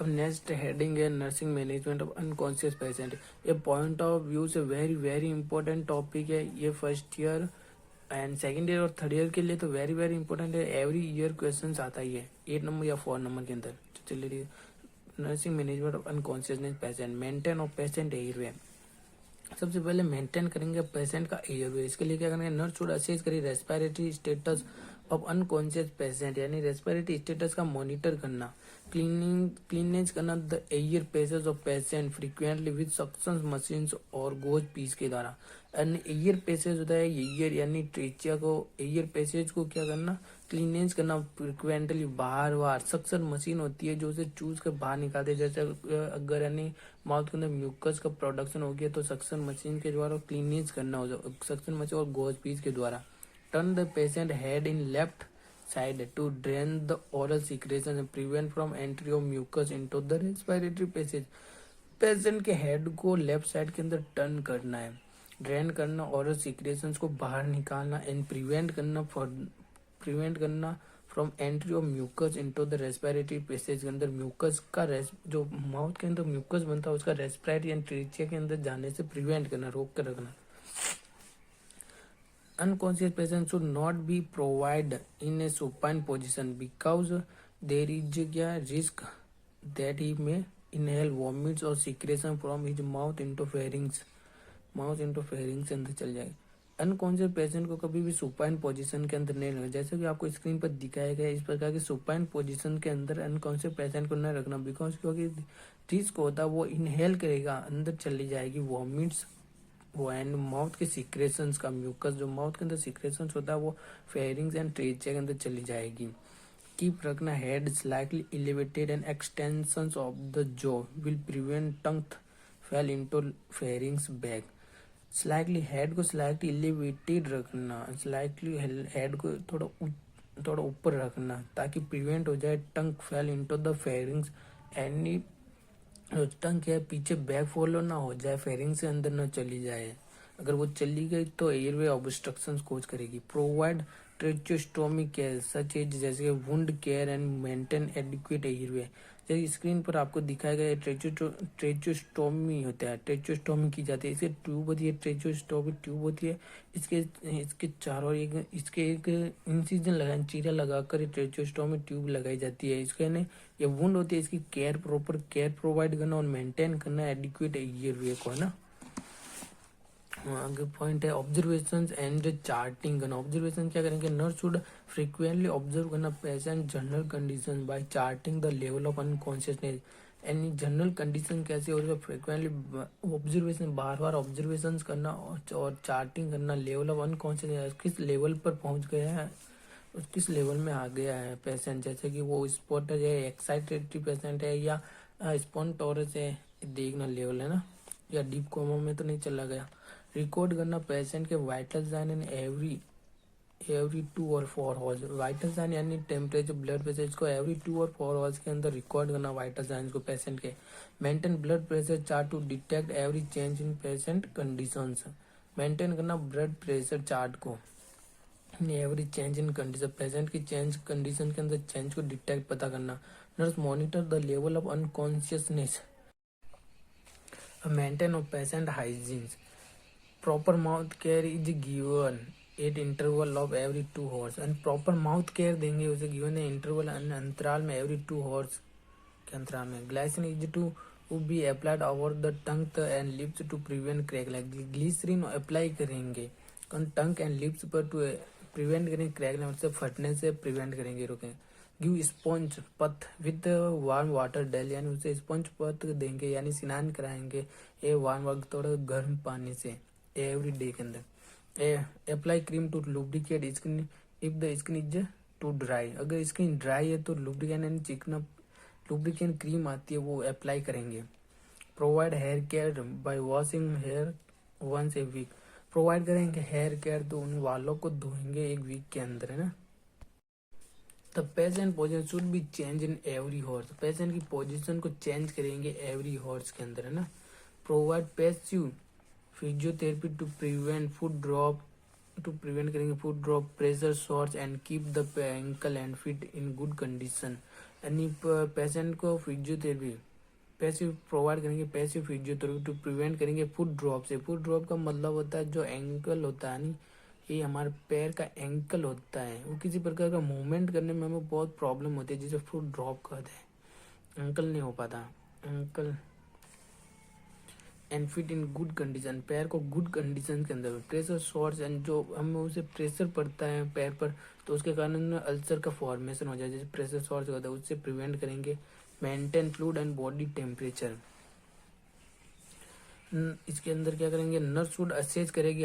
अब next heading है nursing management of unconscious patient. ये पॉइंट ऑफ व्यू से वेरी वेरी इंपॉर्टेंट टॉपिक है। ये first year and second year और थर्ड ईयर के लिए तो वेरी वेरी इंपॉर्टेंट है। एवरी ईयर क्वेश्चन आता ही है 8 नंबर या 4 नंबर के अंदर। चलिए, nursing management of unconsciousness patient, maintain of patient airway. सबसे पहले मेंटेन करेंगे पेशेंट का एयरवे। इसके लिए क्या करेंगे, नर्स शुड असेस करें respiratory status of unconscious patient, यानी रेस्पिरेटरी स्टेटस का मॉनिटर करना। क्लीनेज करना the air passage of patient frequently with suction machines और गोज पीस के द्वारा। एंड एयर पेसेज होता है, एयर यानी ट्रेचिया को, एयर पेसेज को क्या करना, क्लीनेज करना फ्रिक्वेंटली, बाहर बाहर। सक्शन मशीन होती है जो उसे चूज कर बाहर निकालते हैं। जैसे अगर यानी माउथ के अंदर म्यूकस का प्रोडक्शन हो गया तो सक्शन मशीन के द्वारा क्लीनेज करना हो, सक्शन मशीन और गोज पीस के द्वारा। Turn the patient head in left side to drain the oral secretions and prevent from entry of mucus into the respiratory passage। Patient के हेड को लेफ्ट साइड के अंदर टर्न करना है, drain करना, ओरल सिक्रेशंस को बाहर निकालना एंड प्रिवेंट करना from entry of mucus into the respiratory passage के अंदर। म्यूकस का जो माउथ के अंदर म्यूकस बनता है उसका रेस्पिरेटरी एंड ट्रेचिया के अंदर जाने से प्रिवेंट करना, रोक कर रखना। Unconscious patient should not be provided in a supine position because there is a risk that he may inhale vomits or secretion from his mouth into pharynx अंदर चल जाएगा। अनकॉन्शियस पेशेंट को कभी भी सुपाइन पोजीशन के अंदर नहीं रखना। जैसे कि आपको स्क्रीन पर दिखाया गया इस प्रकार की सुपाइन पोजीशन के अंदर अनकॉन्शियस पेशेंट को न रखना, बिकॉज क्योंकि रिस्क होता है वो इनहेल करेगा, अंदर चली जाएगी वॉमिट्स वो एंड माउथ के सिक्रेशंस का म्यूकस, जो माउथ के अंदर सिक्रेशंस होता है वो फेरिंग्स एंड ट्रेचिया के अंदर चली जाएगी। कीप रखना head slightly elevated and extensions of the jaw will prevent tongue fall into pharynx back. Slightly head को स्लाइटली एलिवेटेड रखना, स्लाइटली हेड को थोड़ा ऊपर रखना ताकि प्रिवेंट हो जाए tongue fall into the pharynx. Any tongue है पीछे बैक फॉलो ना हो जाए, फेरिंग से अंदर ना चली जाए। अगर वो चली गई तो एयरवे ऑब्स्ट्रक्शन कोज करेगी। प्रोवाइड ट्रेचोस्टोमी केयर सच एज जैसे wound care and maintain adequate airway. जैसे स्क्रीन पर आपको दिखाया गया ट्रेचोस्टोमी होता है, ट्रेचोस्टोमी की जाती है। इसके ट्यूब होती है, ट्रेचोस्टोमी ट्यूब होती है। इसके चारों एक इंसिजन लगा, चीरा लगाकर ट्रेचोस्टोमी ट्यूब लगाई जाती है। इसके ने ये वुंड होती है, इसकी केयर प्रॉपर केयर प्रोवाइड करना और मेंटेन करना एडिक्वेट एयरवे को, है ना। आगे पॉइंट है ऑब्जर्वेशन एंड चार्टिंग करना। ऑब्जर्वेशन क्या करेंगे, नर्स शुड फ्रीक्वेंटली ऑब्जर्व करना patient general condition bye charting the level of unconsciousness. Any general condition कैसे हो रही है, फ्रीक्वेंटली ऑब्जर्वेशन, बार बार ऑब्जर्वेशन करना और चार्टिंग करना लेवल ऑफ अनकॉन्शियसनेस, किस लेवल पर पहुंच गया है, किस लेवल में आ गया है पेशेंट। जैसे कि वो स्पॉट है, एक्साइटेड पेशेंट है या स्पॉन्टोरस है, देखना लेवल, है ना, या डीप कोमा में तो नहीं चला गया। रिकॉर्ड करना पेशेंट के वाइटल साइन इन एवरी 2 और 4 आवर्स। वाइटल साइन यानी टेम्परेचर, ब्लड प्रेशर, इसको एवरी 2 और 4 आवर्स के अंदर रिकॉर्ड करना वाइटल साइन को पेशेंट के। Maintain blood pressure chart to detect every change in patient conditions. Maintain करना ब्लड प्रेशर चार्ट को, every change in condition, patient की चेंज कंडीशन के अंदर चेंज को डिटेक्ट पता करना। Nurse monitor the level of unconsciousness, maintain of patient hygiene. Proper mouth care is given at interval of every 2 hours. And proper mouth care देंगे उसे given है interval अंतराल में, एवरी 2 आवर्स के अंतराल में। Glycine is to be applied over the tongue and lips to prevent crack. Glycerin apply करेंगे tongue and lips पर टू प्रिवेंट करेंगे क्रैक, मतलब फटने से प्रिवेंट करेंगे, रोकेंगे। Give sponge bath with warm water daily, यानी उसे स्पॉन्ज पथ देंगे यानी स्नान कराएंगे ए वार्म थोड़ा गर्म पानी से एवरी डे के अंदर। Apply cream to lubricate skin if the skin is too dry. अगर स्किन ड्राई है तो लुब्रिकेट यानी चिकना लुब्रिकेट क्रीम आती है वो अप्लाई करेंगे। Provide hair care by washing hair once a week. Provide करेंगे हेयर केयर तो उन वालों को धोएंगे 1 वीक के अंदर, है ना। The patient position should be change in every hours. Patient की पोजीशन को चेंज करेंगे एवरी हॉर्स के अंदर, है ना। Provide passive physiotherapy to prevent foot drop, करेंगे foot drop, pressure sores and keep the ankle and feet in good condition. यानी patient को फिजियोथेरेपी पैसिव प्रोवाइड करेंगे, पैसिव फिजियोथेरेपी टू प्रिवेंट करेंगे फुट ड्रॉप से। फुट ड्रॉप का मतलब होता है जो एंकल होता है, नहीं ये हमारे पैर का एंकल होता है, वो किसी प्रकार का मूवमेंट करने में हमें बहुत प्रॉब्लम होती है, जिसे फुट ड्रॉप कहते हैं, एंकल नहीं हो पाता ankle. And fit in good condition, पैर को गुड कंडीशन के अंदर। प्रेशर शॉर्ट्स एंड जो हमें उसे प्रेशर पड़ता है पैर पर, तो उसके कारण अल्सर का फॉर्मेशन हो जाए, जैसे प्रेशर शॉर्ट्स होता है, उससे प्रिवेंट करेंगे। Maintain fluid and body temperature, इसके अंदर क्या करेंगे, नर्स वुड असेस करेगी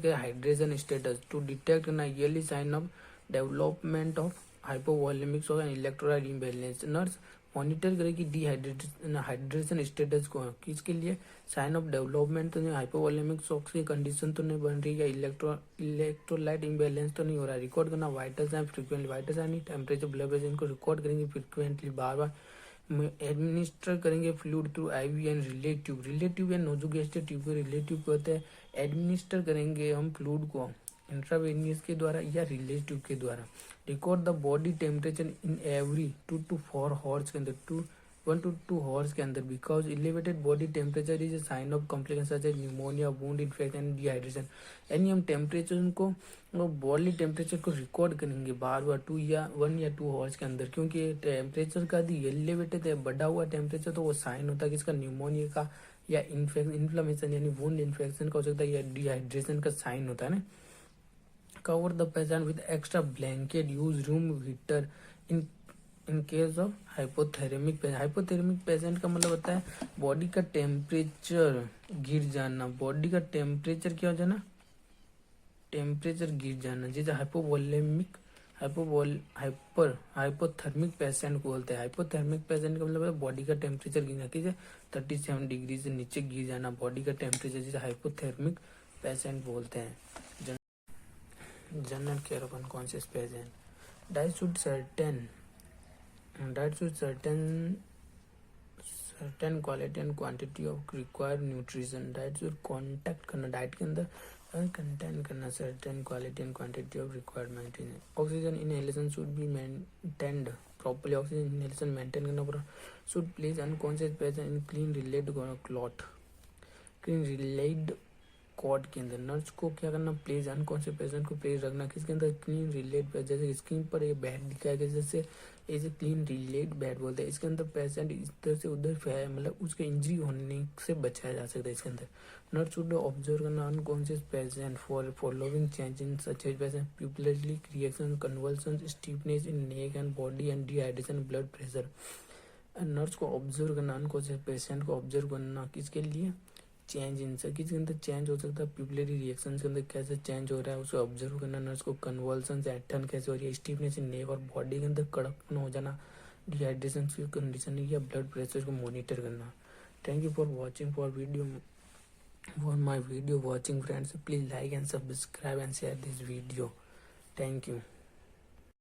हाइड्रेशन स्टेटस टू डिटेक्ट करना early sign of development of hypovolemics और इलेक्ट्रोलाइट इम्बैलेंस। नर्स मॉनिटर करेगी हाइड्रेशन स्टेटस को, किसके लिए, साइन ऑफ डेवलपमेंट तो नहीं, हाइपोवॉलेमिक शॉक्स की कंडीशन तो नहीं बन रही है, इलेक्ट्रोलाइट इम्बैलेंस तो नहीं हो रहा है। रिकॉर्ड करना vital sign frequently, vital sign temperature blood pressure इनको रिकॉर्ड करेंगे फ्रिक्वेंटली, बार बार। एडमिनिस्टर करेंगे fluid through IV and relative या नोजोगेस्टिक ट्यूब को रिलेटिव कहते हैं। एडमिनिस्टर करेंगे हम फ्लूइड को इंट्रावेनियस के द्वारा या रिलेटिव ट्यूब के द्वारा। Record the body temperature in every 2 to 4 hours के अंदर, 1 to 2 हॉर्स के अंदर, because elevated body temperature is a sign of complication such as pneumonia, wound infection and dehydration. यानी हम टेम्परेचर को, बॉडी टेम्परेचर को रिकॉर्ड करेंगे बार बार 1 या 2 हॉर्स के अंदर, क्योंकि टेम्परेचर का यदि एलिवेटेड है, बढ़ा हुआ टेम्परेचर, तो वो साइन होता है किसका, न्यूमोनिया का या इन्फ्लेमेशन यानी वुंड इन्फेक्शन का हो सकता है, या डिहाइड्रेशन का साइन होता है ना। Cover the patient with extra blanket, use room heater in case of hypothermic patient। Hypothermic patient का मतलब होता है बॉडी का टेम्परेचर गिर जाना, बॉडी का टेम्परेचर क्या हो जाना, टेम्परेचर गिर जाना, जैसे हाइपोथर्मिक पेशेंट को बोलते हैं। हाइपोथर्मिक पेशेंट का मतलब है बॉडी का टेम्परेचर गिरना, किसे 37 डिग्री से नीचे गिर जाना बॉडी का टेम्परेचर, जिसे हाइपोथर्मिक पेशेंट बोलते हैं। General care of unconscious patient, diet should certain quality and quantity of required nutrition. Diet should contact करना, डाइट के अंदर कंटेन करना certain quality and quantity of required nutrition. Oxygen inhalation should be maintained properly, oxygen inhalation maintain करना पड़ा। Should place unconscious patient in clean railed cot, clean railed cot के अंदर। Nurse को क्या करना, प्लेस अनकॉन्शियस पेशेंट को place रखना किसके अंदर, क्लीन रिलेट पे, जैसे स्क्रीन पर ये बेड दिखाया गया, जैसे इसे क्लीन रिलेट बेड बोलते हैं। इसके अंदर पेशेंट इधर से उधर मतलब उसके इंजरी होने से बचाया जा सकता है इसके अंदर। नर्स शुड ऑब्जर्व करना unconscious patient for following change in such as patient pupillary reaction, convulsion, stiffness in neck and body and dehydration, blood pressure. Nurse को ऑब्जर्व करना अनकॉन्शियस पेशेंट को ऑब्जर्व करना किसके लिए, चेंज इन किसके अंदर change हो सकता है, प्यूपिलरी रिएक्शन के अंदर कैसे चेंज हो रहा है उसे ऑब्जर्व करना। नर्स को कन्वल्सन ऐठन कैसे हो रही है, स्टीफनेस इन नेक और बॉडी के अंदर कड़कपन हो जाना, डिहाइड्रेशन की कंडीशन या ब्लड प्रेशर को मॉनिटर करना। Thank you for watching for my video watching friends, please like and subscribe and share this video. Thank you.